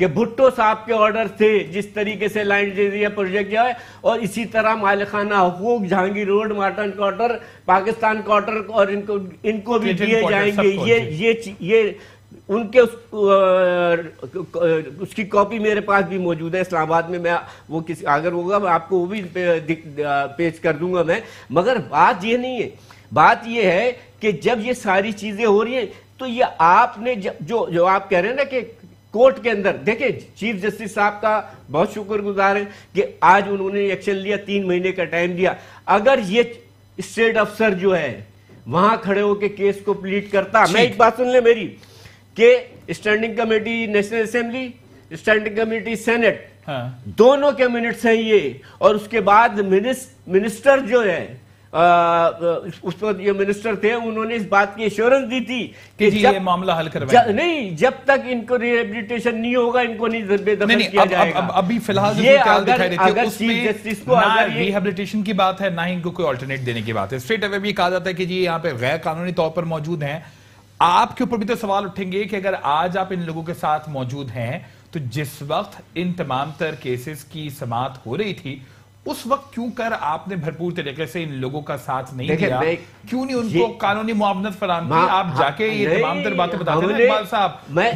کہ بھٹو صاحب کے آرڈر تھے جس طریقے سے لائن جزیرہ پروجیکٹ جو ہے، اور اسی طرح مالکانہ حقوق Jahangir road Martin quarter Pakistan quarter اور ان کو بھی دیے جائیں گے. یہ ان کے اس کی کاپی میرے پاس بھی موجود ہے اسلام آباد میں وہ کسی اگر ہوگا میں آپ کو وہ بھی پیش کر دوں گا میں. مگر بات یہ نہیں ہے، بات یہ ہے کہ جب یہ ساری چیزیں ہو رہی ہیں تو یہ آپ نے جو آپ کہہ رہے ہیں نا کہ کورٹ کے اندر دیکھیں چیف جسٹس صاحب کا بہت شکر گزار ہے کہ آج انہوں نے ایکشن لیا، 3 مہینے کا ٹائم دیا. اگر یہ اسٹیٹ افسر جو ہے وہاں کھڑے ہو کے کیس کو پلیٹ کرتا، میں ایک بات سن لیں میری، کہ standing committee national assembly, standing committee senate, دونوں کے منٹس ہیں یہ، اور اس کے بعد منسٹر جو ہے اس وقت یہ منسٹر تھے، انہوں نے اس بات کی ایشورنس دی تھی کہ یہ معاملہ حل کروائیں نہیں، جب تک ان کو ریہیبلیٹیشن نہیں ہوگا ان کو نہیں بے دخل کیا جائے گا. ابھی فی الحال یہ اگر چیف جسٹس کو ریہیبلیٹیشن کی بات ہے، نہ ہی ان کو کوئی آلٹرنیٹ دینے کی بات ہے. اسٹریٹ اوے بھی کہا جاتا ہے کہ جی یہاں پہ غیر قانونی طور پر موجود ہیں. آپ کے اوپر بھی تو سوال اٹھیں گے کہ اگر آج آپ ان لوگوں کے ساتھ موجود ہیں تو جس وقت ان تمام تر کیسز کی سماعت ہو رہی تھی اس وقت کیوں کر آپ نے بھرپور طریقے سے ان لوگوں کا ساتھ نہیں دیا؟ کیوں نہیں ان کو قانونی معاونت فراہم کی؟ آپ جا کے یہ تمام تر باتیں بتاتے ہیں اقبال صاحب،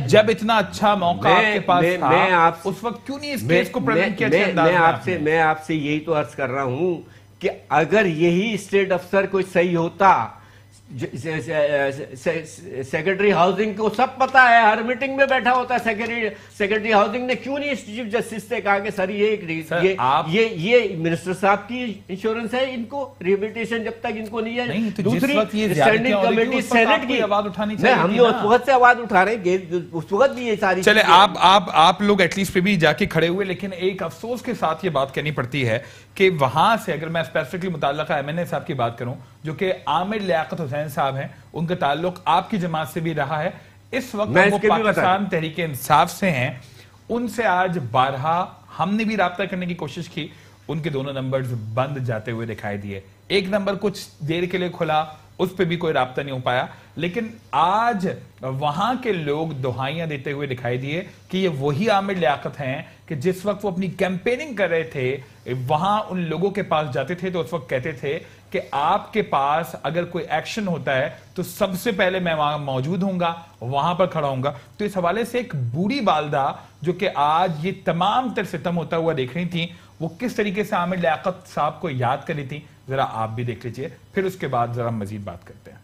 جب اتنا اچھا موقع آپ کے پاس تھا اس وقت کیوں نہیں اس کیس کو پریزنٹ کیا اچھے انداز میں؟ میں آپ سے یہی تو عرض کر رہا ہوں کہ اگر یہی اسٹیٹ افسر کوئی صحیح ہوتا، سیکرٹری ہاؤسنگ کو سب پتا ہے، ہر میٹنگ میں بیٹھا ہوتا ہے سیکرٹری ہاؤسنگ نے کیوں نہیں چیف جسٹس سے کہا کہ سر یہ منسٹر صاحب کی انشورنس ہے، ان کو ریہیبلیٹیشن جب تک ان کو نہیں ہے. دوسری اسٹینڈنگ کمیٹی سینٹ کی، ہم نے اس وقت سے آواز اٹھا رہے ہیں، اس وقت بھی یہ ساری چلے آپ لوگ ایٹ لیسٹ پہ بھی جا کے کھڑے ہوئے. لیکن ایک افسوس کے ساتھ یہ بات کہنی پڑتی ہے کہ وہاں سے اگر میں اسپیسیفکلی متعلقہ ایم این اے صاحب کی بات کروں جو کہ عامر لیاقت حسین صاحب ہیں، ان کا تعلق آپ کی جماعت سے بھی رہا ہے، اس وقت وہ پاکستان تحریک انصاف سے ہیں. ان سے آج بارہا ہم نے بھی رابطہ کرنے کی کوشش کی، ان کے دونوں نمبرز بند جاتے ہوئے دکھائی دیے. ایک نمبر کچھ دیر کے لیے کھلا، اس پہ بھی کوئی رابطہ نہیں ہو پایا. لیکن آج وہاں کے لوگ دہائیاں دیتے ہوئے دکھائی دیے کہ یہ وہی عامر لیاقت ہیں کہ جس وقت وہ اپنی کیمپیننگ کر رہے تھے وہاں ان لوگوں کے پاس جاتے تھے تو اس وقت کہتے تھے کہ آپ کے پاس اگر کوئی ایکشن ہوتا ہے تو سب سے پہلے میں وہاں موجود ہوں گا، وہاں پر کھڑا ہوں گا. تو اس حوالے سے ایک بوڑھی والدہ جو کہ آج یہ تمام تر ستم ہوتا ہوا دیکھ رہی تھیں، وہ کس طریقے سے عامر لیاقت صاحب کو یاد کر رہی تھی، ذرا آپ بھی دیکھ لیجئے، پھر اس کے بعد ذرا مزید بات کرتے ہیں.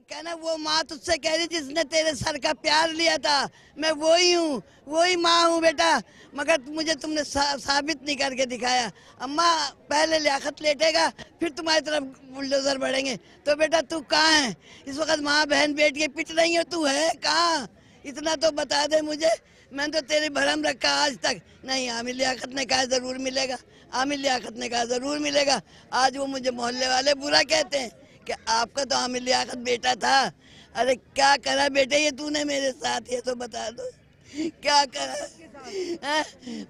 کہنا وہ ماں تجھ سے کہہ رہی جس نے تیرے سر کا پیار لیا تھا، میں وہی ہوں، وہی ماں ہوں بیٹا، مگر مجھے تم نے ثابت نہیں کر کے دکھایا. اماں پہلے لیاقت لیٹے گا پھر تمہاری طرف بلڈوزر بڑھیں گے. تو بیٹا تو کہاں ہے اس وقت؟ ماں بہن بیٹھ کے پٹ رہی ہیں، تو ہے کہاں؟ اتنا تو بتا دے مجھے. میں تو تیری بھرم رکھا آج تک. نہیں، عامر لیاقت نے کہا ضرور ملے گا، عامر لیاقت نے کہا ضرور ملے گا. آج وہ مجھے محلے والے برا کہتے ہیں کہ آپ کا تو عامر لیاقت بیٹا تھا. ارے کیا کرا بیٹے یہ تو نے میرے ساتھ؟ یہ تو بتا دو کیا کرا؟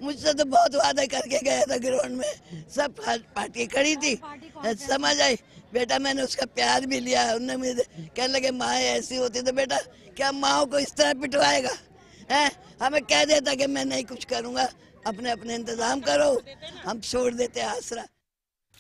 مجھ سے تو بہت وعدہ کر کے گیا تھا گراؤنڈ میں، سب پارٹی کھڑی تھی، سمجھ آئی بیٹا. میں نے اس کا پیار بھی لیا. انہوں نے مجھے کہنے لگے ماں ایسی ہوتی تو بیٹا کیا ماں کو اس طرح پٹوائے گا؟ ہمیں کہہ دیتا کہ میں نہیں کچھ کروں گا، اپنے انتظام کرو، ہم چھوڑ دیتے آسرا.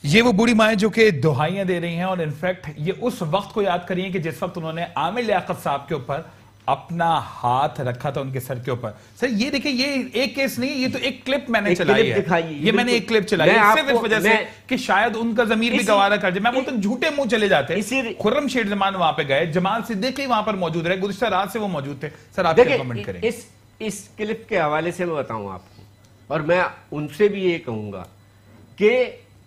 یہ وہ بوڑھی مائیں جو کہ دہائیاں دے رہی ہیں، اور انفیکٹ یہ اس وقت کو یاد کری ہیں کہ جس وقت انہوں نے عامر لیاقت صاحب کے اوپر اپنا ہاتھ رکھا تھا ان کے سر کے اوپر. سر یہ دیکھیں، یہ ایک کیس نہیں، یہ تو ایک کلپ میں نے چلائی ہے، یہ میں نے ایک کلپ چلائی ہے صرف اس وجہ سے کہ شاید ان کا ضمیر بھی گوارا کر جائے. میں بولتا ہوں جھوٹے منہ چلے جاتے. خرم شیر زمان وہاں پہ گئے، جمال صدیقی وہاں پر موجود رہے، گزشتہ رات سے وہ موجود تھے. سر آپ کیا کمنٹ کریں؟ اس کلپ کے حوالے سے میں بتاؤں آپ کو، اور میں ان سے بھی یہ کہوں گا کہ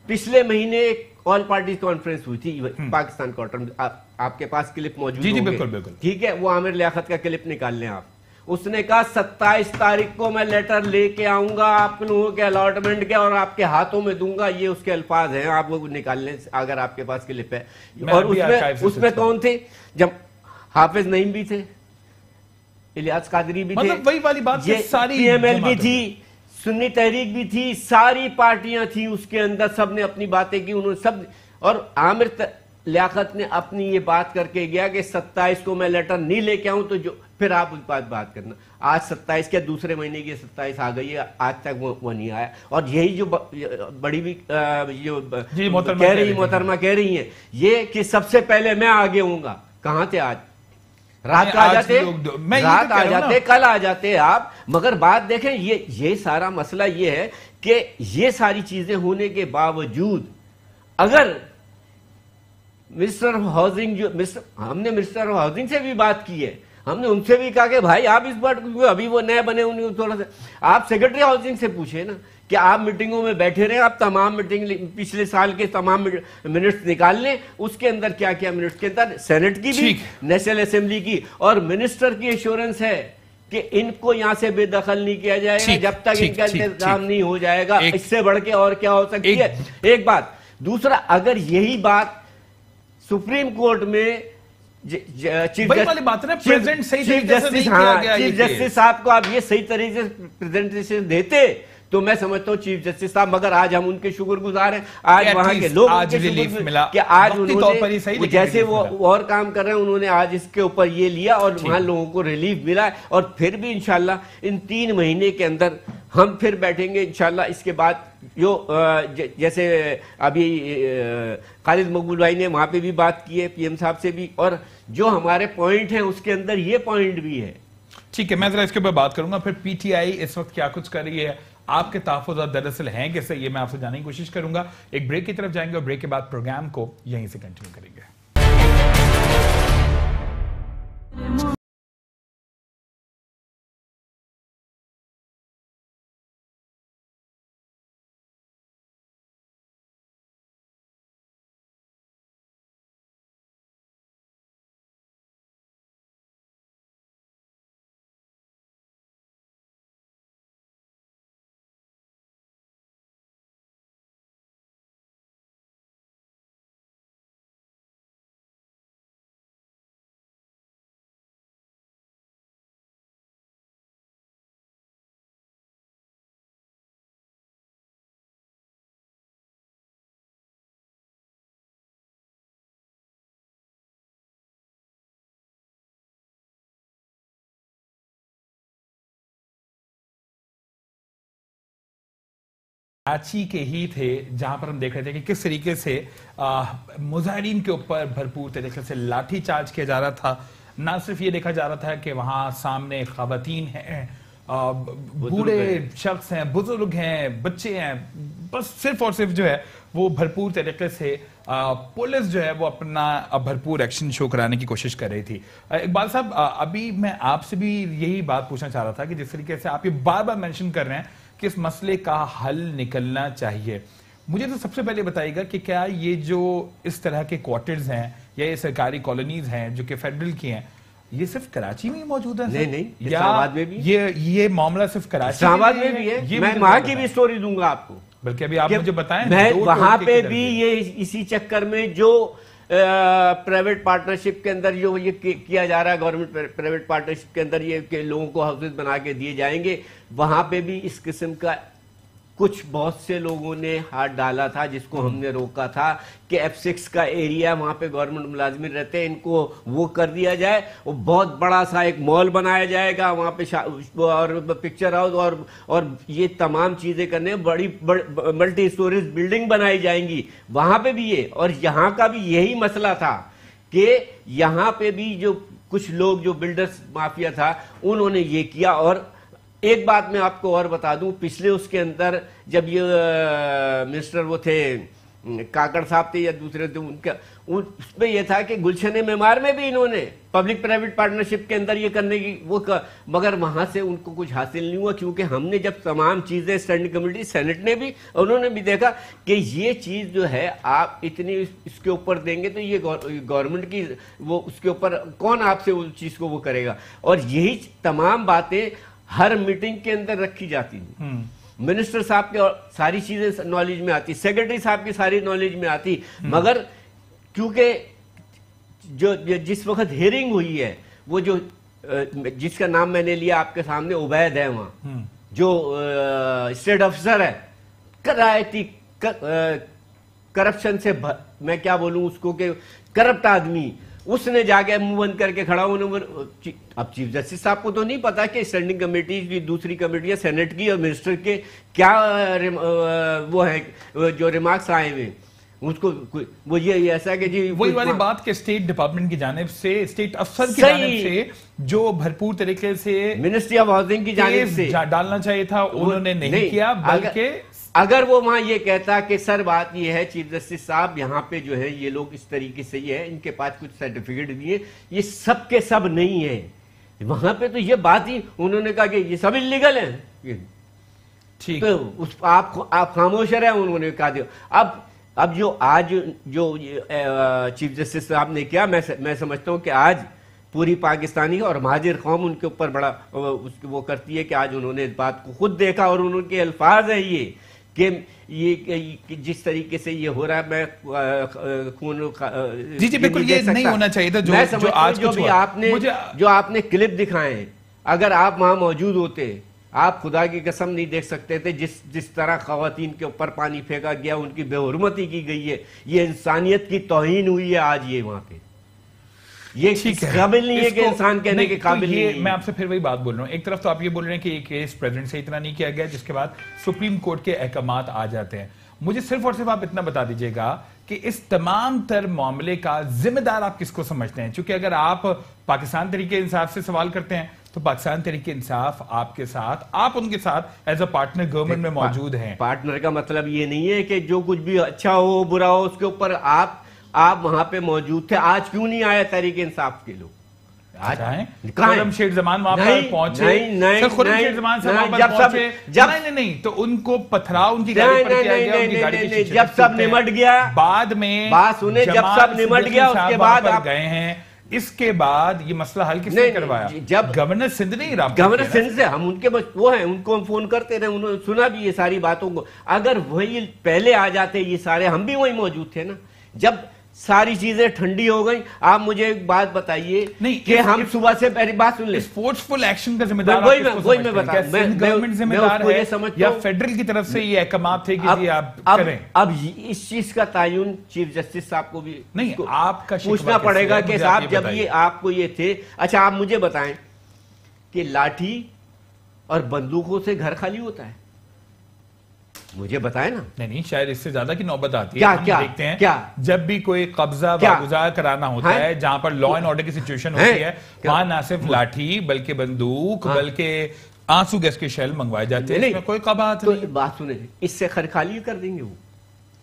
پچھلے مہینے ایک آل پارٹیز کانفرنس ہوئی تھی پاکستان کوارٹر میں، آپ کے پاس کلپ موجود جی بالکل، ٹھیک ہے، وہ عامر لیاقت کا کلپ نکال لیں آپ. اس نے کہا 27 تاریخ کو میں لیٹر لے کے آؤں گا آپ لوگوں کے الاٹمنٹ کے اور آپ کے ہاتھوں میں دوں گا. یہ اس کے الفاظ ہیں، آپ وہ نکال لیں اگر آپ کے پاس کلپ ہے. اور اس میں کون تھے؟ جب حافظ نعیم بھی تھے، الیاس قادری بھی تھے، مطلب وہی والی بات، ساری پی ایم ایل بھی تھی، سنی تحریک بھی تھی، ساری پارٹیاں تھیں اس کے اندر، سب نے اپنی باتیں کی. انہوں نے سب، اور لیاقت نے اپنی یہ بات کر کے گیا کہ 27 کو میں لیٹر نہیں لے کے آؤں تو جو پھر آپ اس بات کرنا. آج 27 کے دوسرے مہینے کی 27 آ گئی ہے, آج تک وہ نہیں آیا. اور یہی جو بڑی بھی جو کہہ رہی محترمہ کہہ رہی ہیں یہ کہ سب سے پہلے میں آگے ہوں گا. کہاں تھے آج؟ رات آ جاتے کل آ جاتے آپ. مگر بات دیکھیں یہ سارا مسئلہ یہ ہے کہ یہ ساری چیزیں ہونے کے باوجود اگر منسٹر آف ہاؤسنگ ہم نے منسٹر آف ہاؤسنگ سے بھی بات کی ہے, ہم نے ان سے بھی کہا کہ بھائی آپ اس بات ابھی وہ نئے بنے انہیں تھوڑا سا آپ سیکرٹری ہاؤسنگ سے پوچھیں نا کہ آپ میٹنگوں میں بیٹھے رہے, آپ تمام میٹنگ پچھلے سال کے تمام منٹس نکال لیں, اس کے اندر کیا کیا منٹس کے اندر سینٹ کی بھی نیشنل اسمبلی کی اور منسٹر کی ایشورنس ہے کہ ان کو یہاں سے بے دخل نہیں کیا جائے گا جب تک ان کا انتظام نہیں ہو جائے گا. اس سے بڑھ کے اور کیا ہو سکتی ہے؟ ایک بات. دوسرا, اگر یہی بات سپریم کورٹ میں چیف جسٹس صاحب کو آپ یہ صحیح طریقے سے پریزنٹیشن دیتے تو میں سمجھتا ہوں چیف جسٹس صاحب, مگر آج ہم ان کے شکر گزار ہیں, آج وہاں کے لوگ کہ آج انہوں نے جیسے وہ اور کام کر رہے ہیں انہوں نے آج اس کے اوپر یہ لیا اور وہاں لوگوں کو ریلیف ملا. اور پھر بھی انشاءاللہ ان 3 مہینے کے اندر ہم پھر بیٹھیں گے انشاءاللہ. اس کے بعد جو جیسے ابھی خالد مقبول بھائی نے وہاں پہ بھی بات کی ہے پی ایم صاحب سے بھی, اور جو ہمارے پوائنٹ ہیں اس کے اندر یہ پوائنٹ بھی ہے. ٹھیک ہے, میں ذرا اس کے اوپر بات کروں گا. پھر پی ٹی آئی اس وقت کیا کچھ کر رہی ہے, آپ کے تحفظات دراصل ہیں کیسے, یہ میں آپ سے جاننے کی کوشش کروں گا. ایک بریک کی طرف جائیں گے اور بریک کے بعد پروگرام کو یہیں سے کنٹینیو کریں گے. کراچی کے ہی تھے جہاں پر ہم دیکھ رہے تھے کہ کس طریقے سے مظاہرین کے اوپر بھرپور طریقے سے لاٹھی چارج کیا جا رہا تھا. نہ صرف یہ دیکھا جا رہا تھا کہ وہاں سامنے خواتین ہیں, بوڑھے شخص ہیں, بزرگ ہیں, بچے ہیں, بس صرف اور صرف جو ہے وہ بھرپور طریقے سے پولیس جو ہے وہ اپنا بھرپور ایکشن شو کرانے کی کوشش کر رہی تھی. اقبال صاحب, ابھی میں آپ سے بھی یہی بات پوچھنا چاہ رہا تھا کہ جس طریقے سے آپ یہ بار بار مینشن کر رہے ہیں کہ اس مسئلے کا حل نکلنا چاہیے, مجھے تو سب سے پہلے بتائیے گا کہ کیا یہ جو اس طرح کے کوارٹرز ہیں یا یہ سرکاری کالونیز ہیں جو کہ فیڈرل کی ہیں, یہ صرف کراچی میں موجود ہیں؟ نہیں, اسلام آباد میں بھی یہ معاملہ صرف کراچی اسلام آباد میں بھی ہے. میں وہاں کی بھی سٹوری دوں گا آپ کو, بلکہ ابھی آپ مجھے بتائیں. میں وہاں پہ بھی یہ اسی چکر میں جو پرائیویٹ پارٹنرشپ کے اندر جو یہ کیا جا رہا ہے, گورنمنٹ پرائیویٹ پارٹنرشپ کے اندر یہ کہ لوگوں کو ہاؤسز بنا کے دیے جائیں گے, وہاں پہ بھی اس قسم کا کچھ بہت سے لوگوں نے ہاتھ ڈالا تھا جس کو ہم نے روکا تھا کہ F6 کا ایریا وہاں پہ گورنمنٹ ملازمین رہتے ہیں, ان کو وہ کر دیا جائے, وہ بہت بڑا سا ایک مال بنایا جائے گا وہاں پہ اور پکچر ہاؤس اور یہ تمام چیزیں کرنے, بڑی ملٹی اسٹوریز بلڈنگ بنائی جائیں گی وہاں پہ بھی یہ. اور یہاں کا بھی یہی مسئلہ تھا کہ یہااں پہ بھی جو کچھ لوگ جو بلڈرز مافیا تھا انہوں نے یہ کیا. اور ایک بات میں آپ کو اور بتا دوں, پچھلے اس کے اندر جب یہ منسٹر وہ تھے کاکڑ صاحب تھے یا دوسرے تھے, ان کا اس میں یہ تھا کہ گلشن معمار میں بھی انہوں نے پبلک پرائیویٹ پارٹنرشپ کے اندر یہ کرنے کی وہ مگر وہاں سے ان کو کچھ حاصل نہیں ہوا, کیونکہ ہم نے جب تمام چیزیں اسٹینڈنگ کمیٹی سینٹ نے بھی انہوں نے بھی دیکھا کہ یہ چیز جو ہے آپ اتنی اس کے اوپر دیں گے تو یہ گورنمنٹ کی وہ اس کے اوپر کون آپ سے اس چیز کو وہ کرے گا. اور یہی تمام باتیں ہر میٹنگ کے اندر رکھی جاتی تھی. منسٹر صاحب کے ساری چیزیں نالج میں آتی, سیکرٹری صاحب کی ساری نالج میں آتی, مگر کیونکہ جو جس وقت ہیئرنگ ہوئی ہے وہ جو جس کا نام میں نے لیا آپ کے سامنے عبید ہے, وہاں جو اسٹیٹ افسر ہے, کرائے تھی کرپشن سے میں کیا بولوں اس کو کہ کرپٹ آدمی اس نے جا کے منہ بند کر کے کھڑا ہونے. اب چیف جسٹس صاحب کو تو نہیں پتا کہ اسٹینڈنگ کمیٹی کی دوسری کمیٹیاں سینٹ کی اور منسٹر کے کیا وہ ہیں جو ریمارکس آئے ہوئے اس کو وہ یہ ایسا کہ جی وہی والی بات کہ اسٹیٹ ڈپارٹمنٹ کی جانب سے اسٹیٹ افسر کی جانب سے جو بھرپور طریقے سے منسٹری آف ہاؤسنگ کی جانب سے ڈالنا چاہیے تھا انہوں نے نہیں کیا. بلکہ اگر وہ وہاں یہ کہتا کہ سر بات یہ ہے چیف جسٹس صاحب یہاں پہ جو ہے یہ لوگ اس طریقے سے یہ ہے ان کے پاس کچھ سرٹیفکیٹ بھی ہے یہ سب کے سب نہیں ہے وہاں پہ تو یہ بات ہی انہوں نے کہا کہ یہ سب انلیگل ہیں تو آپ خاموش رہے انہوں نے کہا دیا. اب جو آج جو چیف جسٹس صاحب نے کیا میں سمجھتا ہوں کہ آج پوری پاکستانی اور مہاجر قوم ان کے اوپر بڑا وہ کرتی ہے کہ آج انہوں نے اس بات کو خود دیکھا اور انہوں کے الفاظ ہیں یہ کہ یہ جس طریقے سے یہ ہو رہا ہے میں خون جی بالکل یہ نہیں ہونا چاہیے تھا جو آج جو آپ نے کلپ دکھائے ہیں اگر آپ وہاں موجود ہوتے آپ خدا کی قسم نہیں دیکھ سکتے تھے جس طرح خواتین کے اوپر پانی پھینکا گیا ان کی بے حرمتی کی گئی ہے یہ انسانیت کی توہین ہوئی ہے آج یہ وہاں پہ یہ قابل نہیں ہے کہ انسان کہنے کے قابل نہیں ہے. میں آپ سے پھر وہی بات بول رہا ہوں ایک طرف تو آپ یہ بول رہے ہیں کہ یہ کیس پریزیڈنٹ سے اتنا نہیں کیا گیا جس کے بعد سپریم کورٹ کے احکامات آ جاتے ہیں. مجھے صرف اور صرف آپ اتنا بتا دیجئے گا کہ اس تمام تر معاملے کا ذمہ دار آپ کس کو سمجھتے ہیں چونکہ اگر آپ پاکستان تحریک انصاف سے سوال کرتے ہیں تو پاکستان تحریک انصاف آپ کے ساتھ آپ ان کے ساتھ ایز اے پارٹنر گورنمنٹ میں موجود ہیں. پارٹنر کا مطلب یہ نہیں ہے کہ جو کچھ بھی اچھا ہو برا ہو اس کے اوپر آپ وہاں پہ موجود تھے. آج کیوں نہیں آئے تحریک انصاف کے لوگ خرم شیخ زمان وہاں پر پہنچے خرم شیخ زمان سے وہاں پر پہنچے نہیں تو ان کو پتھراؤ ان کی گاڑی پر کیا گیا ان کی گاڑی کی جب سب نمٹ گیا بعد میں بات سنیں جب سب نمٹ گیا اس کے بعد آپ گئے ہیں اس کے بعد یہ مسئلہ حل کس نے کروایا جب گورنر سندھ نے گورنر سندھ سے ہم ان کے وہ ہیں ان کو ہم فون کرتے رہے انہوں نے سنا بھی یہ ساری باتوں کو اگر وہی پہلے آ جاتے یہ سارے ہم بھی وہی موجود تھے نا جب ساری چیزیں ٹھنڈی ہو گئی. آپ مجھے ایک بات بتائیے کہ ہم صبح سے پہلی بات سن لیں فورسفل ایکشن کا ذمہ دار وہی میں بتا گورنمنٹ ذمہ دار ہے یا فیڈرل کی طرف سے یہ احکامات تھے کہ آپ کریں. اب اس چیز کا تعین چیف جسٹس صاحب کو بھی نہیں آپ کا پوچھنا پڑے گا کہ صاحب جب یہ آپ کو یہ تھے اچھا آپ مجھے بتائیں کہ لاٹھی اور بندوقوں سے گھر خالی ہوتا ہے مجھے بتائیں نا. نہیں شاید اس سے زیادہ کی نوبت آتی ہے. ہم دیکھتے ہیں جب بھی کوئی قبضہ واگزار کرانا ہوتا ہے جہاں پر لا اینڈ آرڈر کی سچویشن ہوتی ہے وہاں نہ صرف لاٹھی بلکہ بندوق بلکہ آنسو گیس کے شیل منگوائے جاتے ہیں. کوئی قباحت نہیں. بات سنیں اس سے گھر خالی کر دیں گے وہ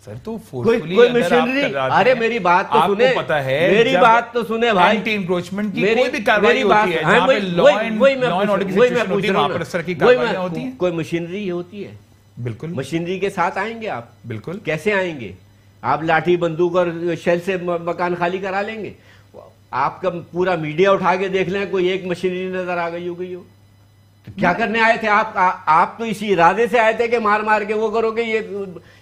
سر تو کوئی مشینری ارے میری بات تو سنیں میری بات تو سنیں بھائی اینٹی انکروچمنٹ کی کوئی بھی کارروائی ہوتی ہے جہاں پہ لا اینڈ آرڈر کی سچویشن ہوتی ہے وہاں پر اس طرح کی کارروائیاں ہوتی ہیں. کوئی مشینری ہوتی ہے بالکل مشینری کے ساتھ آئیں گے آپ بالکل کیسے آئیں گے آپ لاٹھی بندوق اور شیل سے مکان خالی کرا لیں گے. آپ کا پورا میڈیا اٹھا کے دیکھ لیں کوئی ایک مشینری نظر آ گئی ہو گئی ہو تو کیا کرنے آئے تھے آپ تو اسی ارادے سے آئے تھے کہ مار کے وہ کرو گے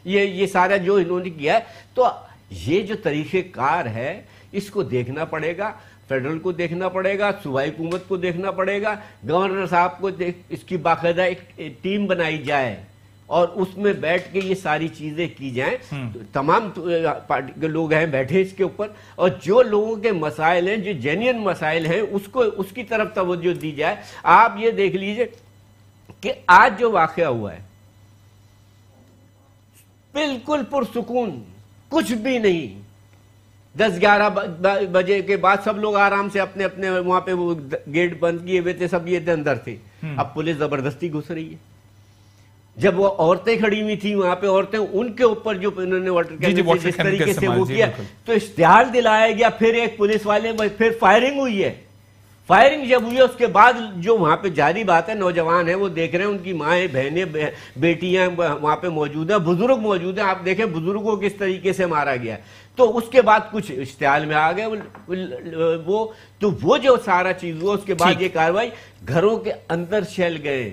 یہ سارا جو انہوں نے کیا ہے. تو یہ جو طریقہ کار ہے اس کو دیکھنا پڑے گا فیڈرل کو دیکھنا پڑے گا صوبائی حکومت کو دیکھنا پڑے گا گورنر صاحب کو اس کی باقاعدہ ایک ٹیم بنائی جائے اور اس میں بیٹھ کے یہ ساری چیزیں کی جائیں. تمام پارٹی کے لوگ ہیں بیٹھے اس کے اوپر اور جو لوگوں کے مسائل ہیں جو جینین مسائل ہیں اس کی طرف توجہ دی جائے. آپ یہ دیکھ لیجئے کہ آج جو واقعہ ہوا ہے بالکل پرسکون کچھ بھی نہیں 10-11 بجے کے بعد سب لوگ آرام سے اپنے اپنے وہاں پہ وہ گیٹ بند کیے ہوئے تھے سب یہ اندر تھے. اب پولیس زبردستی گھس رہی ہے. جب وہ عورتیں کھڑی ہوئی تھی وہاں پہ عورتیں ان کے اوپر جو انہوں نے واٹر کینن سے جس طریقے سے وہ کیا تو اشتعال دلایا گیا. پھر ایک پولیس والے پھر فائرنگ ہوئی ہے. فائرنگ جب ہوئی ہے اس کے بعد جو وہاں پہ جاری بات ہے نوجوان ہیں وہ دیکھ رہے ہیں ان کی مائیں بہنیں بیٹیاں وہاں پہ موجود ہیں بزرگ موجود ہیں. آپ دیکھیں بزرگوں کس طریقے سے مارا گیا. تو اس کے بعد کچھ اشتعال میں آ گئے وہ جو سارا چیز ہوا اس کے بعد یہ کاروائی گھروں کے اندر شیل گئے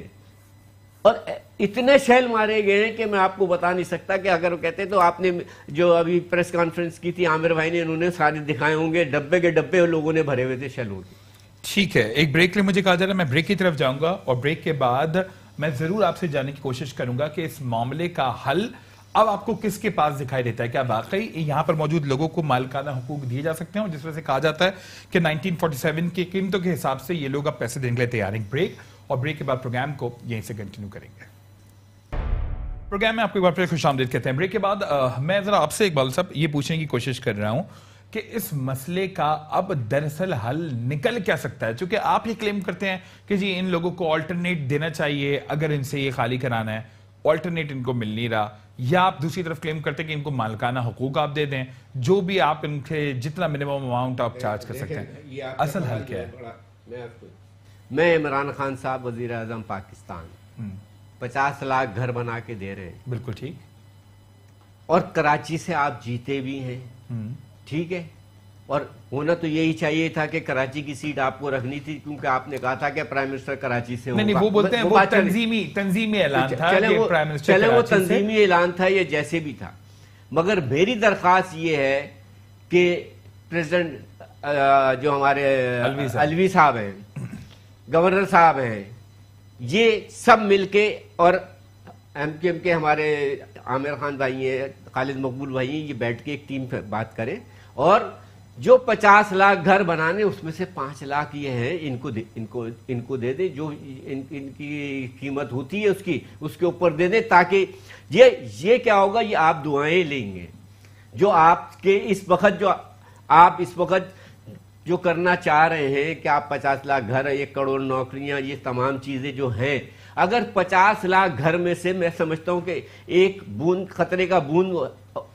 اور اتنے شیل مارے گئے ہیں کہ میں آپ کو بتا نہیں سکتا کہ اگر وہ کہتے تو آپ نے جو ابھی پریس کانفرنس کی تھی عامر بھائی نے انہوں نے سارے دکھائے ہوں گے ڈبے کے ڈبے لوگوں نے بھرے ہوئے تھے شیلوں کے. ٹھیک ہے ایک بریک لیے مجھے کہا جا رہا ہے میں بریک کی طرف جاؤں گا اور بریک کے بعد میں ضرور آپ سے جاننے کی کوشش کروں گا کہ اس معاملے کا حل اب آپ کو کس کے پاس دکھائی دیتا ہے؟ کیا واقعی یہاں پر موجود لوگوں کو مالکانہ حقوق دیے جا سکتے ہیں، جس وجہ سے کہا جاتا ہے کہ 1947 کی قیمتوں کے حساب سے یہ لوگ اب پیسے دینے کے لیے تیار ہیں؟ بریک، اور بریک کے بعد پروگرام کو یہیں سے کنٹینیو کریں گے۔ پروگرام میں آپ کو ایک بار پھر خوش آمدید کہتے ہیں۔ بریک کے بعد میں ذرا آپ سے اقبال صاحب یہ پوچھنے کی کوشش کر رہا ہوں کہ اس مسئلے کا اب دراصل حل نکل کیا سکتا ہے؟ چونکہ آپ یہ کلیم کرتے ہیں کہ جی ان لوگوں کو آلٹرنیٹ دینا چاہیے اگر ان سے یہ خالی کرانا ہے، آلٹرنیٹ ان کو مل نہیں رہا، یا آپ دوسری طرف کلیم کرتے ہیں کہ ان کو مالکانہ حقوق آپ دے دیں، جو بھی آپ ان کے جتنا منیمم اماؤنٹ آپ چارج کر سکتے ہیں۔ اصل حل کیا ہے؟ میں عمران خان صاحب وزیر اعظم پاکستان 50 لاکھ گھر بنا کے دے رہے ہیں، بالکل ٹھیک، اور کراچی سے آپ جیتے بھی ہیں، ٹھیک ہے، اور ہونا تو یہی چاہیے تھا کہ کراچی کی سیٹ آپ کو رکھنی تھی، کیونکہ آپ نے کہا تھا کہ پرائم منسٹر کراچی سے ہوگا۔ نہیں وہ بولتے ہیں وہ تنظیمی اعلان تھا کہ پرائم منسٹر چلے وہ کراچی سے، تنظیمی اعلان تھا یا جیسے بھی تھا، مگر میری درخواست یہ ہے کہ پریزیڈنٹ جو ہمارے الوی صاحب ہیں، گورنر صاحب ہیں، یہ سب مل کے، اور ایم کیو ایم کے ہمارے عامر خان بھائی ہیں، خالد مقبول بھائی ہیں، یہ بیٹھ کے ایک ٹیم پہ بات کریں، اور جو 50 لاکھ گھر بنانے اس میں سے 5 لاکھ یہ ہیں، ان کو دے دیں، جو ان کی قیمت ہوتی ہے اس کے اوپر دے دیں، تاکہ یہ کیا ہوگا، یہ آپ دعائیں لیں گے، جو آپ کے اس وقت جو کرنا چاہ رہے ہیں کہ آپ 50 لاکھ گھر، 1 کروڑ نوکریاں، یہ تمام چیزیں جو ہیں، اگر 50 لاکھ گھر میں سے میں سمجھتا ہوں کہ ایک بوند خطرے کا بوند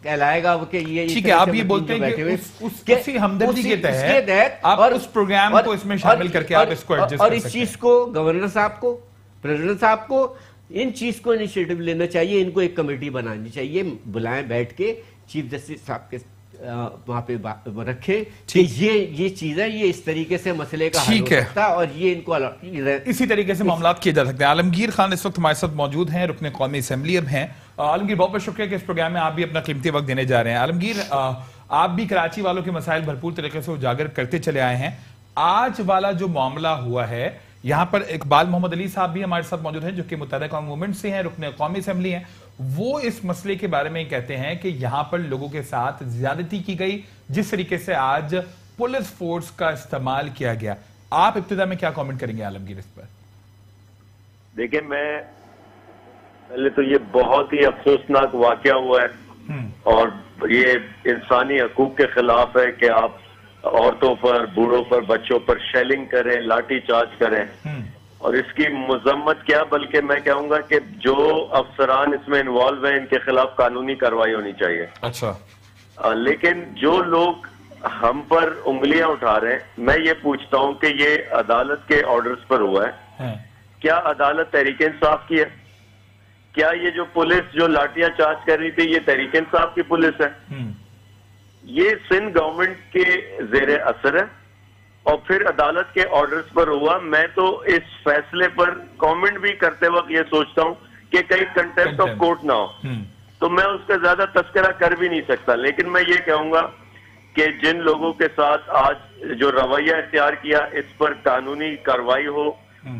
کہلائے گا کہ یہ ٹھیک ہے، آپ یہ بولتے ہیں کہ اسی ہمدردی کے تحت آپ اس پروگرام کو اس میں شامل کر کے آپ اس کو ایڈجسٹ کر سکتے ہیں، اور اس چیز کو گورنر صاحب کو، پریزیڈنٹ صاحب کو ان چیز کو انیشیٹو لینا چاہیے، ان کو ایک کمیٹی بنانی چاہیے، بلائیں بیٹھ کے چیف جسٹس صاحب کے وہاں پہ رکھے کہ یہ چیز ہے، یہ اس طریقے سے مسئلے کا حل ہو سکتا ہے، اور یہ ان کو اسی طریقے سے معاملات کیے جا سکتے ہیں۔ عالمگیر خان اس وقت ہمارے ساتھ موجود ہیں، رکن قومی اسمبلی اب ہیں۔ عالمگیر بہت بہت شکریہ کہ اس پروگرام میں آپ بھی اپنا قیمتی وقت دینے جا رہے ہیں۔ عالمگیر، آپ بھی کراچی والوں کے مسائل بھرپور طریقے سے اجاگر کرتے چلے آئے ہیں۔ آج والا جو معاملہ ہوا ہے، یہاں پر اقبال محمد علی صاحب بھی ہمارے ساتھ موجود ہیں جو کہ متحدہ قوم موومنٹ سے ہیں، رکن قومی اسمبلی ہیں۔ وہ اس مسئلے کے بارے میں کہتے ہیں کہ یہاں پر لوگوں کے ساتھ زیادتی کی گئی، جس طریقے سے آج پولیس فورس کا استعمال کیا گیا۔ آپ ابتدا میں کیا کامنٹ کریں گے عالمگیر اس پر؟ دیکھیں، میں پہلے تو یہ بہت ہی افسوسناک واقعہ ہوا ہے، اور یہ انسانی حقوق کے خلاف ہے کہ آپ عورتوں پر، بوڑھوں پر، بچوں پر شیلنگ کریں، لاٹھی چارج کریں، اور اس کی مذمت کیا، بلکہ میں کہوں گا کہ جو افسران اس میں انوالو ہیں ان کے خلاف قانونی کارروائی ہونی چاہیے۔ اچھا، لیکن جو لوگ ہم پر انگلیاں اٹھا رہے ہیں، میں یہ پوچھتا ہوں کہ یہ عدالت کے آرڈرز پر ہوا ہے؟ کیا عدالت تحریک انصاف کی ہے؟ کیا یہ جو پولیس جو لاٹیاں چارج کر رہی تھی یہ تحریک انصاف کی پولیس ہے؟ یہ سندھ گورنمنٹ کے زیر اثر ہے، اور پھر عدالت کے آرڈرز پر ہوا۔ میں تو اس فیصلے پر کامنٹ بھی کرتے وقت یہ سوچتا ہوں کہ کہیں کنٹیمپٹ آف کورٹ نہ ہو، تو میں اس کا زیادہ تذکرہ کر بھی نہیں سکتا، لیکن میں یہ کہوں گا کہ جن لوگوں کے ساتھ آج جو رویہ اختیار کیا، اس پر قانونی کارروائی ہو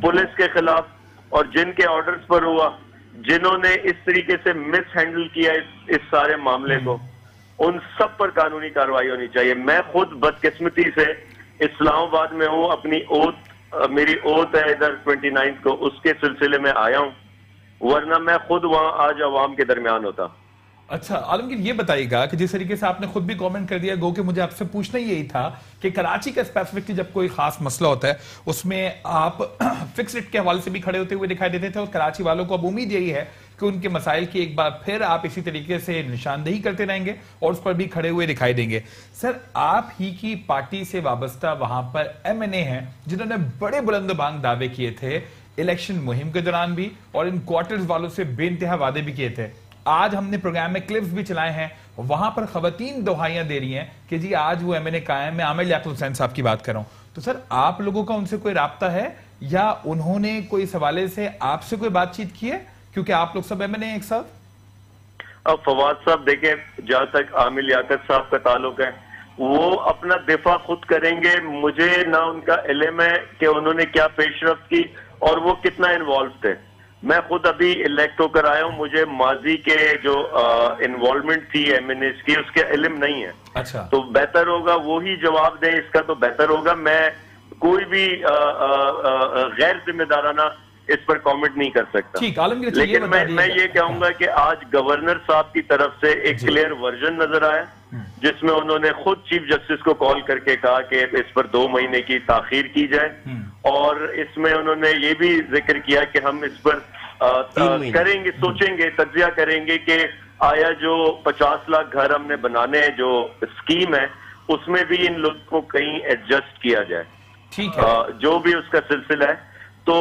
پولیس کے خلاف، اور جن کے آرڈرز پر ہوا، جنہوں نے اس طریقے سے مس ہینڈل کیا اس سارے معاملے کو، ان سب پر قانونی کارروائی ہونی چاہیے۔ میں خود بدقسمتی سے اسلام آباد میں ہوں، اپنی میری اوت ہے ادھر 29 کو، اس کے سلسلے میں آیا ہوں، ورنہ میں خود وہاں آج عوام کے درمیان ہوتا۔ اچھا عالمگیر، یہ بتائیے گا کہ جس طریقے سے آپ نے خود بھی کامنٹ کر دیا، گو کہ مجھے آپ سے پوچھنا یہی تھا کہ کراچی کا اسپیسیفکلی جب کوئی خاص مسئلہ ہوتا ہے اس میں آپ فکس ریٹ کے حوالے سے بھی کھڑے ہوتے ہوئے دکھائی دیتے تھے، اور کراچی والوں کو اب امید یہی ہے کہ ان کے مسائل کی ایک بار پھر آپ اسی طریقے سے نشاندہی کرتے رہیں گے اور اس پر بھی کھڑے ہوئے دکھائی دیں گے۔ سر، آپ ہی کی پارٹی سے وابستہ وہاں پر ایم این اے ہیں جنہوں نے بڑے بلند بانگ دعوے کیے تھے الیکشن مہم کے دوران بھی، اور ان کوارٹرز والوں سے بے انتہا وعدے بھی کیے تھے۔ آج ہم نے پروگرام میں کلپس بھی چلائے ہیں، وہاں پر خواتین دہائیاں دے رہی ہیں کہ جی آج وہ ایم این اے قائم میں عامر لیاقت حسین صاحب کی بات کر رہا ہوں۔ تو سر، آپ لوگوں کا ان سے کوئی رابطہ ہے یا انہوں نے کوئی اس حوالے سے آپ سے کوئی بات چیت کی ہے، کیونکہ آپ لوگ سب ایم این اے ایک ساتھ؟ اب فواد صاحب دیکھیں، جہاں تک عامر لیاقت صاحب کا تعلق ہے، وہ اپنا دفاع خود کریں گے، مجھے نہ ان کا علم ہے کہ انہوں نے کیا پیش رفت کی اور وہ کتنا انوالو تھے۔ میں خود ابھی الیکٹ ہو کر آیا ہوں, مجھے ماضی کے جو انوالومنٹ تھی MNAs کی اس کے علم نہیں ہے. اچھا, تو بہتر ہوگا وہی جواب دیں اس کا, تو بہتر ہوگا. میں کوئی بھی غیر ذمہ دارانہ اس پر کامنٹ نہیں کر سکتا. ٹھیک, عالمگیر لیکن میں یہ کہوں گا کہ آج گورنر صاحب کی طرف سے ایک کلیئر ورژن نظر آیا جس میں انہوں نے خود چیف جسٹس کو کال کر کے کہا کہ اس پر 2 مہینے کی تاخیر کی جائے, اور اس میں انہوں نے یہ بھی ذکر کیا کہ ہم اس پر کریں گے, سوچیں گے, تجزیہ کریں گے کہ آیا جو 50 لاکھ گھر ہم نے بنانے جو اسکیم ہے اس میں بھی ان لوگوں کو کہیں ایڈجسٹ کیا جائے. ٹھیک ہے, جو بھی اس کا سلسلہ ہے. تو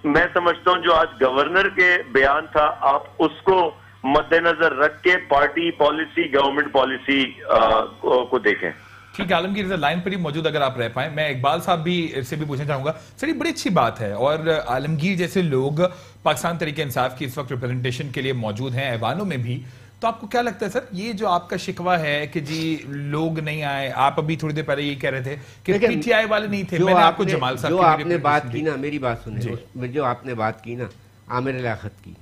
میں سمجھتا ہوں جو آج گورنر کے بیان تھا, آپ اس کو مد نظر رکھ کے پارٹی پالیسی, گورنمنٹ پالیسی کو دیکھیں. ٹھیک ہے عالمگیر, لائن پر ہی موجود اگر آپ رہ پائیں, میں اقبال صاحب بھی سے بھی پوچھنا چاہوں گا. سر یہ بڑی اچھی بات ہے, اور عالمگیر جیسے لوگ پاکستان تحریک انصاف کی اس وقت ریپرزنٹیشن کے لیے موجود ہیں ایوانوں میں بھی, تو آپ کو کیا لگتا ہے سر یہ جو آپ کا شکوہ ہے کہ جی لوگ نہیں آئے, آپ ابھی تھوڑی دیر پہلے یہ کہہ رہے تھے کہ پی ٹی آئی والے نہیں تھے, میں نے آپ کو جمال صاحب جو آپ نے بات کی نا, میری بات سنیں, جو آپ نے بات کی نا عامر لیاقت کی,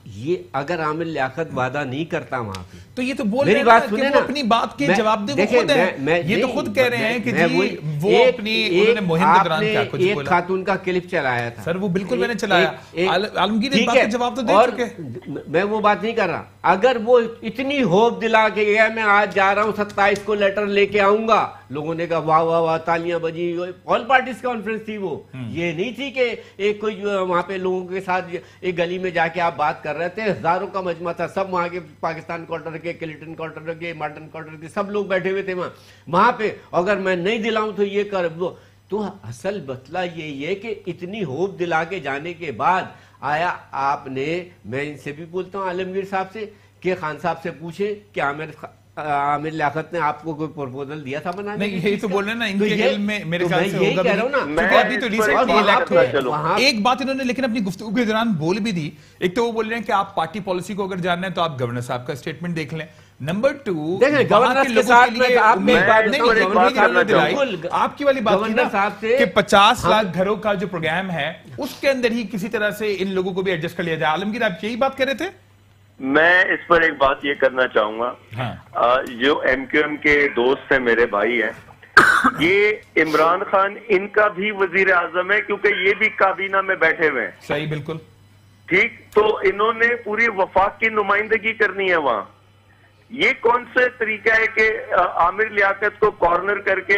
یہ اگر عامر لیاقت وعدہ نہیں کرتا وہاں پہ تو یہ تو بول رہے ہیں کہ وہ اپنی بات کے جواب دے, وہ خود ہیں, یہ تو خود کہہ رہے ہیں کہ جی وہ اپنی انہوں نے مہم کے دوران کیا کچھ بولا. ایک خاتون کا کلپ چلایا تھا سر, وہ بالکل میں نے چلایا, عالمگیر اس بات کا جواب تو دے چکے. میں وہ بات نہیں کر رہا, اگر وہ اتنی ہوپ دلا کے گیا میں آج جا رہا ہوں 27 کو لیٹر لے کے آؤں گا, لوگوں نے کہا واہ واہ واہ, تالیاں بجی, آل پارٹیز کانفرنس تھی وہ, یہ نہیں تھی کہ ایک کوئی وہاں پہ لوگوں کے ساتھ ایک گلی میں جا کے آپ بات کر رہے تھے, ہزاروں کا مجمع تھا, سب وہاں کے پاکستان کوارٹر کے, کلٹن کوارٹر کے, مارٹن کوارٹر کے, سب لوگ بیٹھے ہوئے تھے وہاں پہ. اگر میں نہیں دلاؤں تو یہ کر وہ, تو اصل مسئلہ یہ ہے کہ اتنی ہوپ دلا کے جانے کے بعد آیا آپ نے, میں ان سے بھی بولتا ہوں عالمگیر صاحب سے کہ خان صاحب سے پوچھیں کہ عامر لیاقت نے آپ کو کوئی پروپوزل دیا تھا بنانے؟ نہیں, یہی تو بول رہے ہیں نا, ان کے علم میں میرے خیال سے ہوگا بھی, کیونکہ ابھی تو ریسنٹلی الیکٹ ہوئے. ایک بات انہوں نے لیکن اپنی گفتگو کے دوران بول بھی دی, ایک تو وہ بول رہے ہیں کہ آپ پارٹی پالیسی کو اگر جاننا ہے تو آپ گورنر صاحب کا اسٹیٹمنٹ دیکھ لیں. نمبر 2, گورنر کے ساتھ میں آپ نے آپ کی والی بات کی نا کہ 50 لاکھ گھروں کا جو پروگرام ہے اس کے اندر ہی کسی طرح سے ان لوگوں کو بھی ایڈجسٹ کر لیا جائے. عالمگیر آپ یہی بات کر رہے تھے؟ میں اس پر ایک بات یہ کرنا چاہوں گا, جو MQM کے دوست ہیں, میرے بھائی ہیں, یہ عمران خان ان کا بھی وزیر اعظم ہے کیونکہ یہ بھی کابینہ میں بیٹھے ہوئے ہیں. صحیح, بالکل ٹھیک. تو انہوں نے پوری وفاق کی نمائندگی کرنی ہے وہاں. یہ کون سا طریقہ ہے کہ عامر لیاقت کو کارنر کر کے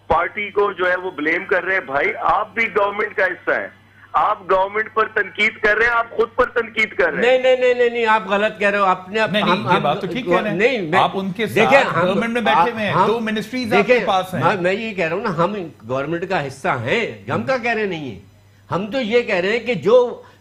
پارٹی کو جو ہے وہ بلیم کر رہے ہیں؟ بھائی آپ بھی گورنمنٹ کا حصہ ہیں, آپ گورنمنٹ پر تنقید کر رہے ہیں, آپ خود پر تنقید کر رہے ہیں. نہیں, آپ غلط کہہ رہے ہو. اپنے یہ بات تو ٹھیک کہہ رہے ہیں, آپ ان کے ساتھ گورنمنٹ میں بیٹھے ہوئے ہیں, 2 منسٹریز آپ کے پاس ہیں. میں یہ کہہ رہا ہوں نا, ہم گورنمنٹ کا حصہ ہیں, ہم کا کہہ رہے نہیں ہیں, ہم تو یہ کہہ رہے ہیں کہ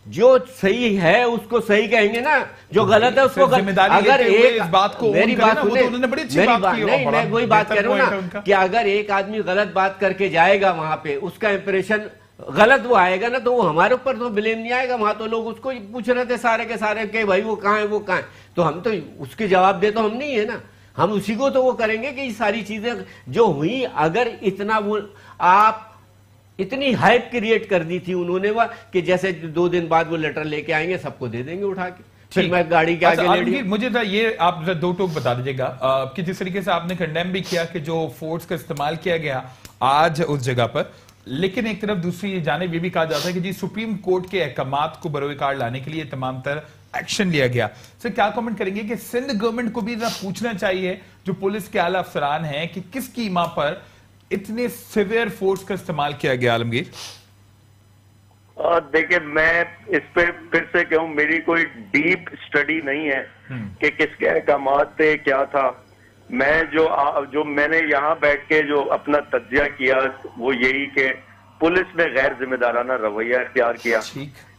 جو صحیح ہے اس کو صحیح کہیں گے نا, جو غلط ہے اس کو غلط. اگر ایک بات کو میری بات نہیں, میں وہی بات کہہ رہا ہوں نا کہ اگر ایک آدمی غلط بات کر کے جائے گا وہاں پہ, اس کا امپریشن غلط وہ آئے گا نا, تو وہ ہمارے اوپر تو بلیم نہیں آئے گا. وہاں تو لوگ اس کو پوچھ رہے تھے سارے کے سارے کہ بھائی وہ کہاں ہے, وہ کہاں ہے, تو ہم تو اس کے جواب دے تو ہم نہیں ہے نا, ہم اسی کو تو وہ کریں گے کہ یہ ساری چیزیں جو ہوئی, اگر اتنا وہ آپ اتنی ہائپ کریٹ کر دی تھی انہوں نے وہ کہ جیسے 2 دن بعد وہ لیٹر لے کے آئیں گے, سب کو دے دیں گے اٹھا کے, پھر میں گاڑی کے آگے لے لیا. مجھے یہ آپ 2 ٹوک بتا دیجئے گا کہ جس طریقے سے آپ نے کنڈیم بھی کیا کہ جو فورس کا استعمال کیا گیا آج اس جگہ پر, لیکن ایک طرف دوسری جانب یہ بھی کہا جاتا ہے کہ جی سپریم کورٹ کے احکامات کو بروئے کار لانے کے لیے تمام تر ایکشن لیا گیا. سر کیا کامنٹ کریں گے کہ سندھ گورنمنٹ کو بھی پوچھنا چاہیے جو پولیس کے اعلیٰ افسران ہیں کہ کس کی ماں پر اتنے سیویر فورس کا استعمال کیا گیا؟ عالمگیر دیکھیں, میں اس پہ پھر سے کہوں, میری کوئی ڈیپ اسٹڈی نہیں ہے کہ کس کے احکامات تھے, کیا تھا. میں جو میں نے یہاں بیٹھ کے جو اپنا تجزیہ کیا وہ یہی کہ پولیس نے غیر ذمہ دارانہ رویہ اختیار کیا.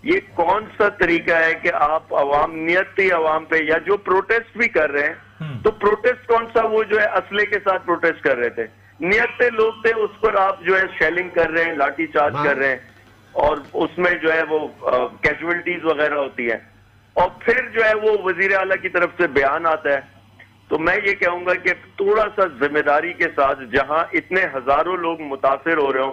یہ کون سا طریقہ ہے کہ آپ عوام, نیتی عوام پہ, یا جو پروٹیسٹ بھی کر رہے ہیں, تو پروٹیسٹ کون سا, وہ جو ہے اسلحے کے ساتھ پروٹیسٹ کر رہے تھے, نیتے لوگ تھے, اس پر آپ جو ہے شیلنگ کر رہے ہیں, لاٹھی چارج کر رہے ہیں, اور اس میں جو ہے وہ کیجویلٹیز وغیرہ ہوتی ہیں, اور پھر جو ہے وہ وزیر اعلیٰ کی طرف سے بیان آتا ہے. تو میں یہ کہوں گا کہ تھوڑا سا ذمہ داری کے ساتھ, جہاں اتنے ہزاروں لوگ متاثر ہو رہے ہوں,